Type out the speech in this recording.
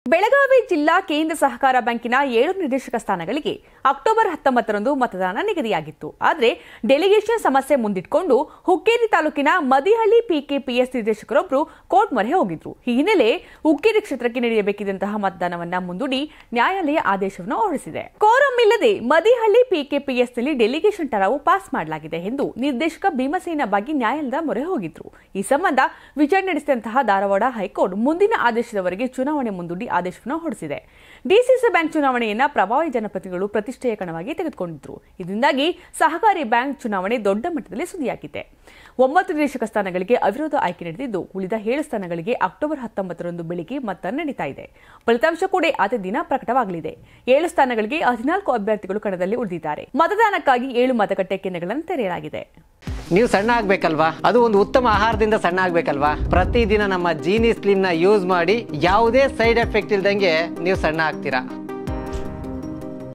ಬೆಳಗಾವಿ ಜಿಲ್ಲಾ ಕೇಂದ್ರ ಸಹಕಾರ ಬ್ಯಾಂಕಿನ 7 ನಿರ್ದೇಶಕ ಸ್ಥಾನಗಳಿಗೆ ಅಕ್ಟೋಬರ್ 19ರಂದು ಮತದಾನ ನಿಗದಿಯಾಗಿತ್ತು. ಆದರೆ ಡೆಲಿಗೇಷನ್ ಸಮಸ್ಯೆ ಮುಂದಿಟ್ಟುಕೊಂಡು ಹುಕ್ಕೇರಿ ತಾಲೂಕಿನ ಮದಿಹಳ್ಳಿ ಪಿಕೆಪಿಎಸ್ ನಿರ್ದೇಶಕರೊಬ್ಬರು ಕೋರ್ಟ್ ಮೊರೆ ಹೋಗಿದ್ರು. ಈ ಹಿನ್ನೆಲೆ ಹುಕ್ಕೇರಿ ಕ್ಷೇತ್ರಕ್ಕೆ ನಡೆಯಬೇಕಿದ್ದಂತಹ ಮತದಾನವನ್ನ ಮುಂದೂಡಿ ನ್ಯಾಯಾಲಯ ಆದೇಶವನ್ನು ಹೊರಡಿಸಿದೆ. ಕೋರಂ ಇಲ್ಲದೆ ಮದಿಹಳ್ಳಿ ಪಿಕೆಪಿಎಸ್ನಲ್ಲಿ ಡೆಲಿಗೇಷನ್ ಠರಾವು ಪಾಸ್ ಮಾಡಲಾಗಿದೆ ಎಂದು ನಿರ್ದೇಶಕ ಭೀಮಸೇನ ಬಾಗಿ ನ್ಯಾಯಾಲಯದ ಮೊರೆ ಹೋಗಿದ್ರು. ಈ ಸಂಬಂಧ ವಿಚಾರಣೆ ನಡೆಸಿದಂತಹ ಧಾರವಾಡ ಹೈಕೋರ್ಟ್ ಮುಂದಿನ ಆದೇಶದವರೆಗೆ ಚುನಾವಣೆ ಮುಂದೂಡಿ ಆದೇಶವನ್ನು ಹೊರಡಿಸಿದೆ. ಡಿಸಿಸಿ ಬ್ಯಾಂಕ್ ಚುನಾವಣೆಯನ್ನ ಪ್ರಭಾವಿ ಜನಪ್ರತಿನಿಧಿಗಳು ಪ್ರತಿಷ್ಠೆಯ ಕಣವಾಗಿ ತೆಗೆದುಕೊಂಡಿದ್ರು. ಇದರಿಂದಾಗಿ ಸಹಕಾರಿ ಬ್ಯಾಂಕ್ ಚುನಾವಣೆ ದೊಡ್ಡ ಮಟ್ಟದಲ್ಲಿ ಸುದ್ದಿಯಾಗಿದೆ. 9 ನಿರ್ದೇಶಕ ಸ್ಥಾನಗಳಿಗೆ ಅವಿರೋಧ ಆಯ್ಕೆ ನಡೆದಿದ್ದು, ಉಳಿದ 7 ಸ್ಥಾನಗಳಿಗೆ ಅಕ್ಟೋಬರ್ 19ರಂದು ಬೆಳಿಗ್ಗೆ ಮತ ನಡೀತಾ ಇದೆ. ಫಲಿತಾಂಶ ಕೂಡ ಅದೇ ದಿನ ಪ್ರಕಟವಾಗಲಿದೆ. 7 ಸ್ಥಾನಗಳಿಗೆ 14 ಅಭ್ಯರ್ಥಿಗಳು ಕಣದಲ್ಲಿ ಉಳಿದಿದ್ದಾರೆ. ಮತದಾನಕ್ಕಾಗಿ 7 ಮತಗಟ್ಟೆ ಕೇಂದ್ರಗಳನ್ನು ತೆರೆಯಲಾಗಿದೆ. ನೀವು ಸಣ್ಣ ಆಗ್ಬೇಕಲ್ವಾ? ಅದು ಒಂದು ಉತ್ತಮ ಆಹಾರದಿಂದ ಸಣ್ಣ ಆಗ್ಬೇಕಲ್ವಾ? ಪ್ರತಿದಿನ ನಮ್ಮ ಜೀನಿ ಸ್ಲಿಮ್ ನ ಯೂಸ್ ಮಾಡಿ ಯಾವುದೇ ಸೈಡ್ ಎಫೆಕ್ಟ್ ಇಲ್ದಂಗೆ ನೀವು ಸಣ್ಣ ಆಗ್ತೀರಾ.